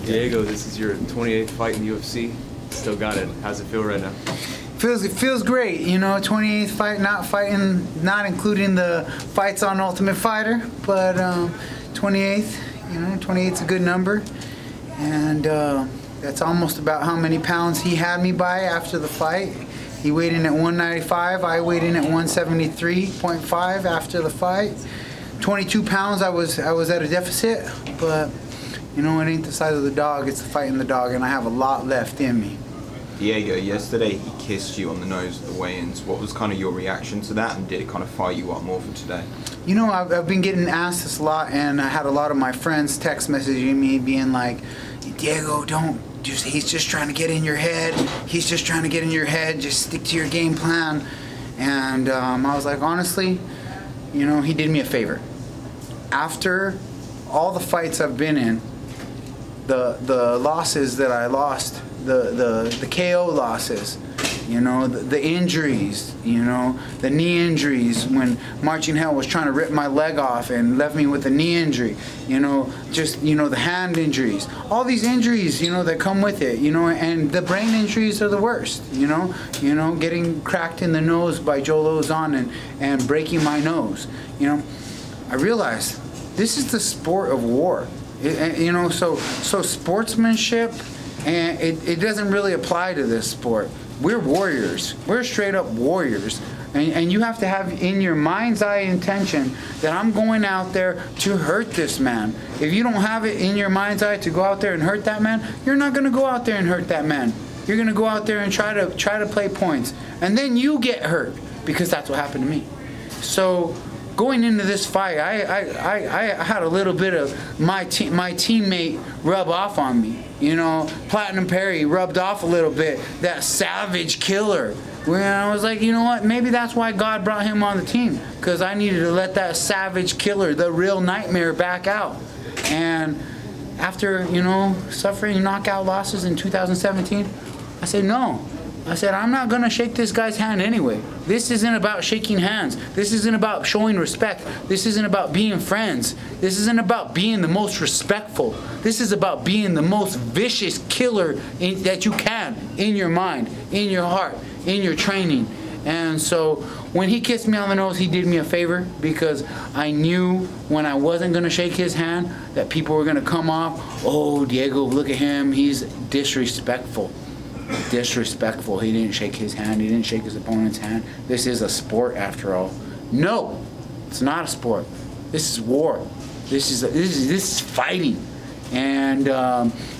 Diego, this is your 28th fight in the UFC. Still got it. How's it feel right now? It feels great, you know. 28th fight, not including the fights on Ultimate Fighter, but 28th, you know, 28th's a good number, and that's almost about how many pounds he had me by after the fight. He weighed in at 195. I weighed in at 173.5 after the fight. 22 pounds. I was at a deficit, but you know, it ain't the size of the dog, it's the fight in the dog, and I have a lot left in me. Diego, yesterday he kissed you on the nose at the weigh-ins. What was kind of your reaction to that, and did it kind of fire you up more for today? You know, I've been getting asked this a lot, and I had a lot of my friends text messaging me being like, Diego, he's just trying to get in your head. He's just trying to get in your head. Just stick to your game plan. And I was like, honestly, you know, he did me a favor. After all the fights I've been in, the losses that I lost, the KO losses, you know, the injuries, you know, the knee injuries when Marching Hell was trying to rip my leg off and left me with a knee injury, you know, just, you know, the hand injuries, all these injuries, you know, that come with it, you know, and the brain injuries are the worst, you know, getting cracked in the nose by Joe Lozon and breaking my nose, you know. I realized this is the sport of war. You know, so sportsmanship, and it doesn't really apply to this sport. We're warriors. We're straight up warriors. And you have to have in your mind's eye intention that I'm going out there to hurt this man. If you don't have it in your mind's eye to go out there and hurt that man, you're not going to go out there and hurt that man. You're going to go out there and try to play points. And then you get hurt, because that's what happened to me. So going into this fight, I had a little bit of my teammate rub off on me. You know, Platinum Perry rubbed off a little bit, that savage killer. When I was like, you know what, maybe that's why God brought him on the team, because I needed to let that savage killer, the real nightmare, back out. And after, you know, suffering knockout losses in 2017, I said, no. I said, I'm not going to shake this guy's hand anyway. This isn't about shaking hands. This isn't about showing respect. This isn't about being friends. This isn't about being the most respectful. This is about being the most vicious killer that you can in your mind, in your heart, in your training. And so when he kissed me on the nose, he did me a favor, because I knew when I wasn't going to shake his hand that people were going to come off, oh, Diego, look at him, he's disrespectful. Disrespectful. He didn't shake his hand. He didn't shake his opponent's hand. This is a sport after all. No, it's not a sport. This is war. This is fighting. And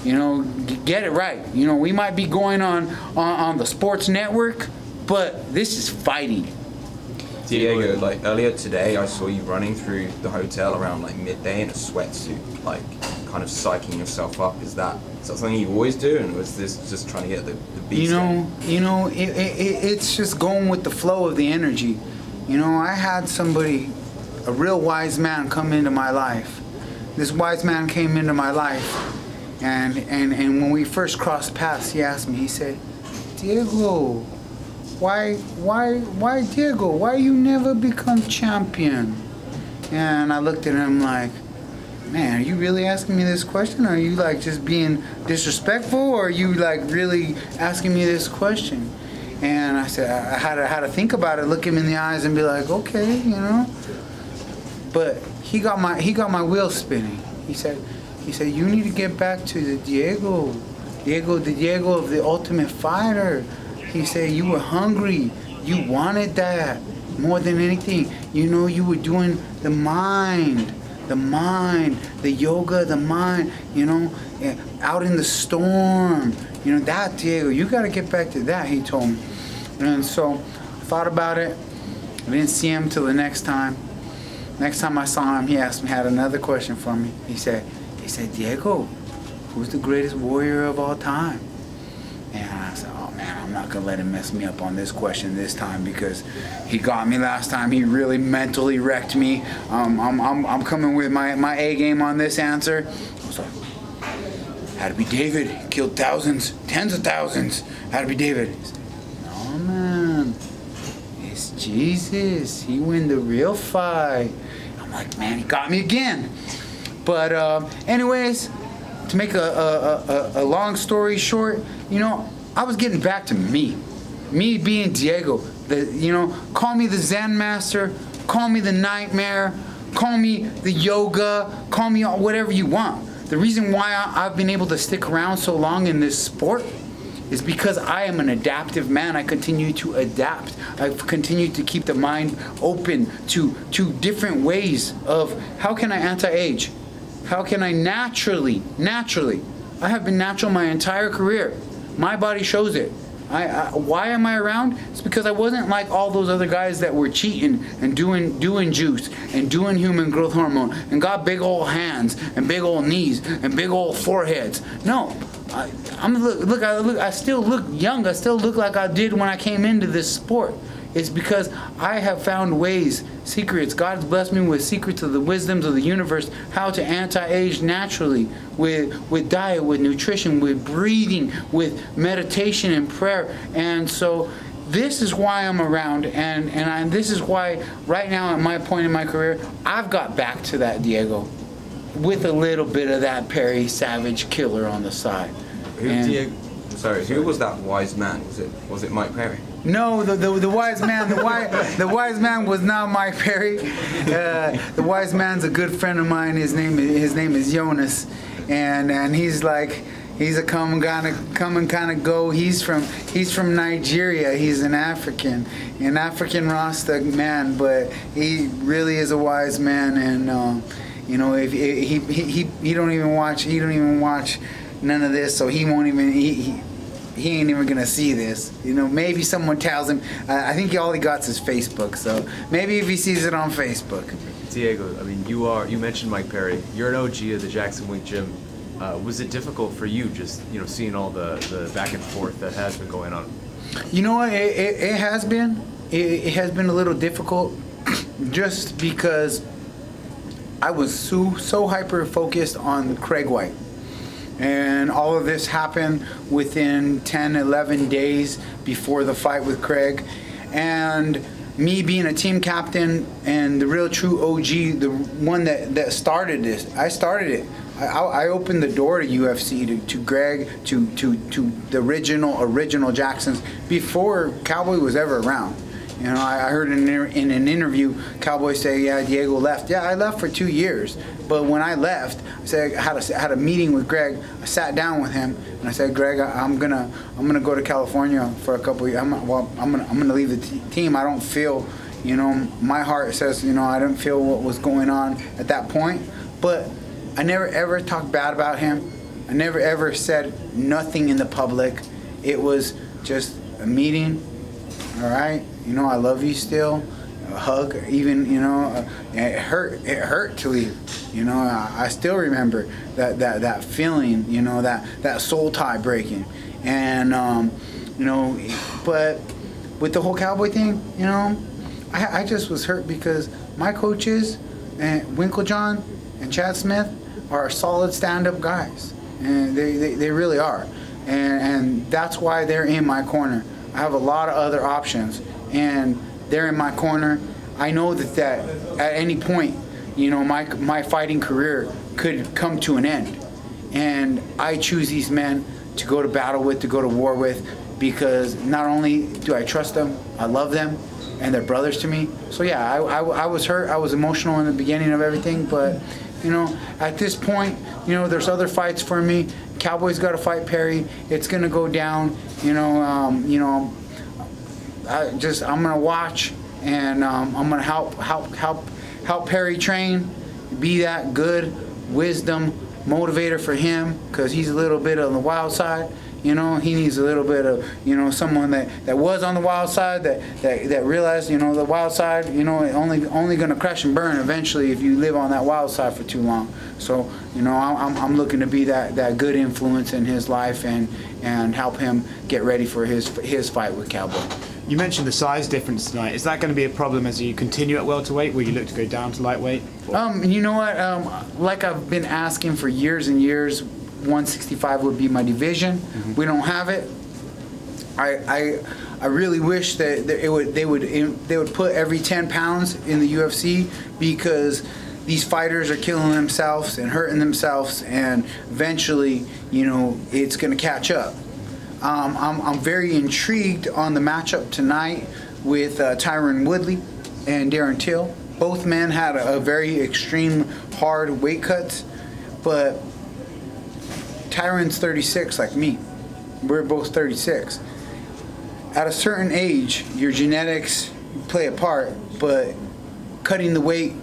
you know, get it right. You know, we might be going on the sports network, but this is fighting. Diego, like earlier today, I saw you running through the hotel around like midday in a sweatsuit, like kind of psyching yourself up. Is that something you always do, and was this just trying to get the beast? It's just going with the flow of the energy. You know, I had somebody, a real wise man, come into my life. This wise man came into my life, and when we first crossed paths, he asked me. He said, Diego, why Diego? Why you never become champion? And I looked at him like, man, are you really asking me this question? Are you like just being disrespectful, or are you like really asking me this question? And I said, I had to think about it, look him in the eyes, and be like, okay, you know. But he got my wheels spinning. He said, you need to get back to the Diego of the Ultimate Fighter. He said, you were hungry. You wanted that more than anything. You know, you were doing the mind, the yoga, the mind, you know, out in the storm. You know, that Diego, you got to get back to that, he told me. And so I thought about it. I didn't see him till the next time. Next time I saw him, he had another question for me. He said, Diego, who's the greatest warrior of all time? And I said, oh man, I'm not gonna let him mess me up on this question this time, because he got me last time. He really mentally wrecked me. I'm coming with my A game on this answer. I was like, had to be David. He killed thousands, tens of thousands. Had to be David. He said, no man, it's Jesus. He win the real fight. I'm like, man, he got me again. But anyways, to make a long story short, you know, I was getting back to me being Diego. You know, call me the Zen master, call me the nightmare, call me the yoga, call me whatever you want. The reason why I've been able to stick around so long in this sport is because I am an adaptive man. I continue to adapt. I've continued to keep the mind open to different ways of how can I anti-age? How can I naturally, I have been natural my entire career. My body shows it. Why am I around? It's because I wasn't like all those other guys that were cheating and doing juice and doing human growth hormone and got big old hands and big old knees and big old foreheads. No, I still look young. I still look like I did when I came into this sport. It's because I have found ways, secrets. God's blessed me with secrets of the wisdoms of the universe, how to anti-age naturally with diet, with nutrition, with breathing, with meditation and prayer. And so this is why I'm around, and this is why right now at my point in my career, I've got back to that Diego with a little bit of that Perry Savage killer on the side. Who was that wise man? Was it Mike Perry? No, the wise man, the wise man was not Mike Perry. The wise man's a good friend of mine. His name is Jonas, and he's a come and kind of go. He's from Nigeria. He's an African Rasta man, but he really is a wise man. And you know, if he don't even watch none of this, so he won't even he ain't even gonna see this. You know, maybe someone tells him. I think all he got is Facebook, so maybe if he sees it on Facebook. Diego, I mean, you mentioned Mike Perry. You're an OG of the Jackson Wink Gym. Was it difficult for you just, you know, seeing all the back and forth that has been going on? You know what? It has been. It has been a little difficult, just because I was so hyper focused on Craig White. And all of this happened within 10, 11 days before the fight with Craig. And me being a team captain and the real true OG, the one that started this, I started it. I opened the door to UFC, to Greg, to the original Jacksons before Cowboy was ever around. You know, I heard in an interview Cowboy say, "Yeah, Diego left." Yeah, I left for 2 years, but when I left, I said I had a meeting with Greg. I sat down with him and I said, "Greg, I'm gonna go to California for a couple of years. I'm gonna leave the team. I don't feel, you know, my heart says, you know, I didn't feel what was going on at that point, but I never ever talked bad about him. I never ever said nothing in the public. It was just a meeting. All right, you know, I love you still. A hug, even, you know, it hurt to leave. You know, I still remember that feeling, you know, that soul tie breaking. And you know, but with the whole Cowboy thing, you know, I just was hurt because my coaches and Winklejohn and Chad Smith are solid stand-up guys, and they really are, and that's why they're in my corner. I have a lot of other options, and they're in my corner. I know that at any point, you know, my fighting career could come to an end, and I choose these men to go to battle with, to go to war with, because not only do I trust them, I love them, and they're brothers to me. So yeah, I was hurt. I was emotional in the beginning of everything, but you know, at this point, you know, there's other fights for me. Cowboy's got to fight Perry. It's gonna go down. You know, I'm gonna watch, and I'm gonna help Perry train, be that good wisdom motivator for him, because he's a little bit on the wild side. You know, he needs a little bit of, you know, someone that was on the wild side, that realized, you know, the wild side, you know, only gonna crash and burn eventually if you live on that wild side for too long. So, you know, I'm looking to be that good influence in his life and help him get ready for his fight with Cowboy. You mentioned the size difference tonight. Is that going to be a problem as you continue at welterweight? Will you look to go down to lightweight? You know what? Like I've been asking for years and years, 165 would be my division. Mm-hmm. We don't have it. I really wish that they would put every 10 pounds in the UFC, because these fighters are killing themselves and hurting themselves, and eventually, you know, it's going to catch up. I'm very intrigued on the matchup tonight with Tyron Woodley and Darren Till. Both men had a very extreme hard weight cuts, but Tyron's 36 like me. We're both 36. At a certain age, your genetics play a part, but cutting the weight,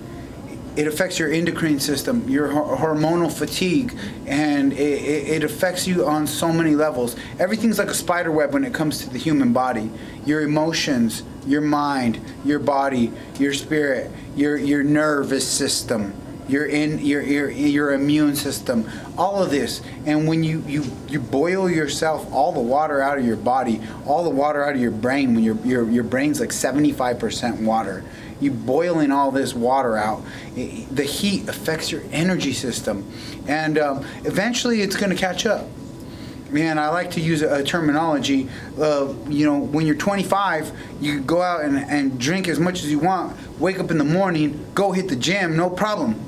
it affects your endocrine system, your hormonal fatigue, and it affects you on so many levels. Everything's like a spider web when it comes to the human body. Your emotions, your mind, your body, your spirit, your nervous system, your immune system, all of this. And when you boil yourself, all the water out of your body, all the water out of your brain, when your brain's like 75% water, you boiling all this water out, the heat affects your energy system, and eventually it's going to catch up. Man, I like to use a terminology of, you know, when you're 25, you go out and drink as much as you want, wake up in the morning, go hit the gym, no problem.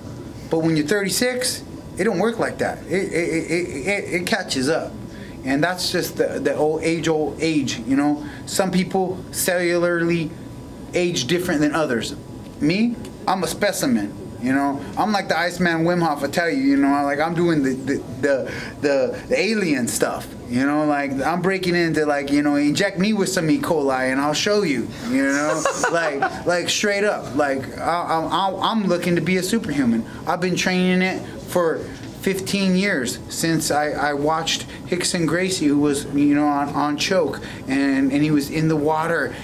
But when you're 36, it don't work like that. It catches up. And that's just the old age, you know. Some people cellularly age different than others. Me, I'm a specimen, you know. I'm like the Iceman Wim Hof, I tell you, you know, like I'm doing the alien stuff, you know, like I'm breaking into, like, you know, inject me with some E. coli and I'll show you, you know, like straight up, like I'm looking to be a superhuman. I've been training it for 15 years since I watched Rickson Gracie, who was, you know, on choke, and he was in the water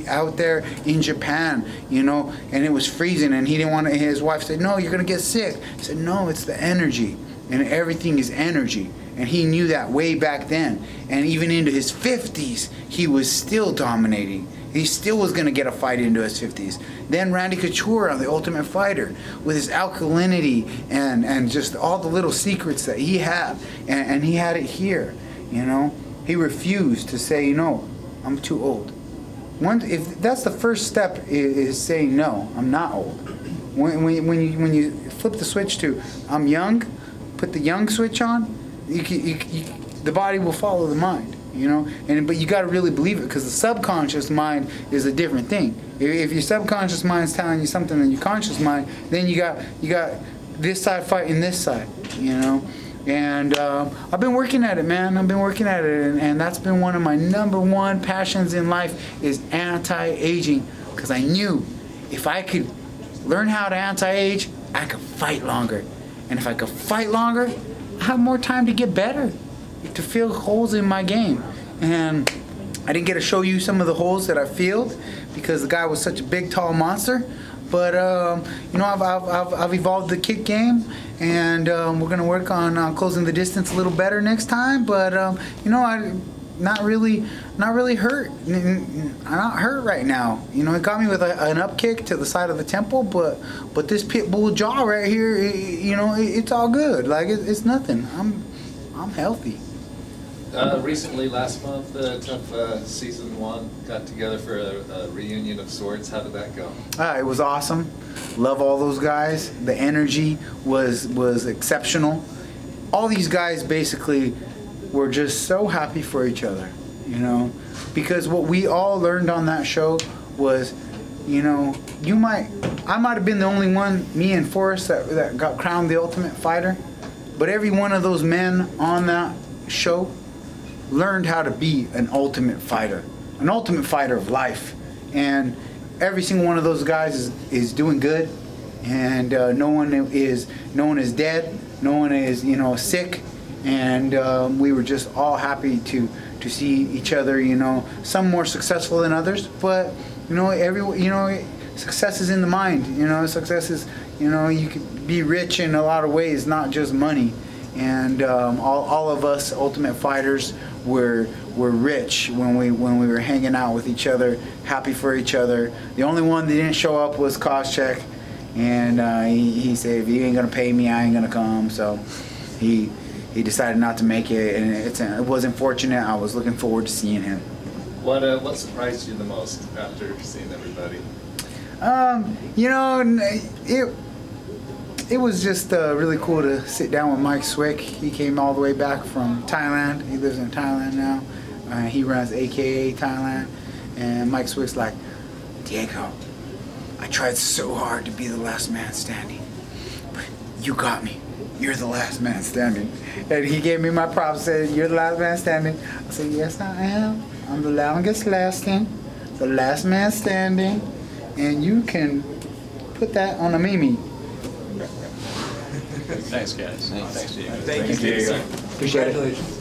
out there in Japan, you know, and it was freezing, and he didn't want to. His wife said, "No, you're gonna get sick." He said, "No, it's the energy, and everything is energy." And he knew that way back then, and even into his 50s, he was still dominating. He still was going to get a fight into his 50s. Then Randy Couture on The Ultimate Fighter, with his alkalinity and just all the little secrets that he had, and he had it here, you know. He refused to say, "No, I'm too old." If that's the first step, is saying, "No, I'm not old." When you flip the switch to "I'm young," put the young switch on, the body will follow the mind. You know, but you got to really believe it, because the subconscious mind is a different thing. If your subconscious mind is telling you something in your conscious mind, then you got this side fighting this side, you know. And I've been working at it, man. I've been working at it, and that's been one of my #1 passions in life, is anti-aging, because I knew if I could learn how to anti-age, I could fight longer, and if I could fight longer, I have more time to get better, to fill holes in my game. And I didn't get to show you some of the holes that I filled because the guy was such a big, tall monster. But you know, I've evolved the kick game, and we're gonna work on closing the distance a little better next time. But you know, I'm not really hurt. I'm not hurt right now. You know, it got me with an up kick to the side of the temple, but this pit bull jaw right here, you know, it's all good. Like it's nothing. I'm healthy. Recently, last month, Tough Season 1 got together for a reunion of sorts. How did that go? It was awesome. Love all those guys. The energy was exceptional. All these guys basically were just so happy for each other, you know, because what we all learned on that show was, you know, I might have been the only one, me and Forrest, that got crowned the Ultimate Fighter, but every one of those men on that show learned how to be an ultimate fighter of life. And every single one of those guys is doing good, and no one is dead, no one is, you know, sick, and we were just all happy to see each other, you know, some more successful than others, but you know, success is in the mind, you know. Success is, you know, you can be rich in a lot of ways, not just money. And all of us Ultimate Fighters were rich when we were hanging out with each other, happy for each other. The only one that didn't show up was Koscheck, and he said, "If you ain't gonna pay me, I ain't gonna come." So he decided not to make it, and it was unfortunate. I was looking forward to seeing him. What surprised you the most after seeing everybody? You know, it was just really cool to sit down with Mike Swick. He came all the way back from Thailand. He lives in Thailand now. He runs AKA Thailand. And Mike Swick's like, Diego, I tried so hard to be the last man standing, but you got me. You're the last man standing. And he gave me my props, said, you're the last man standing. I said, yes, I am. I'm the longest lasting, the last man standing, and you can put that on a meme. Thanks, guys. Thanks, Diego. Thank you, Diego. Appreciate it.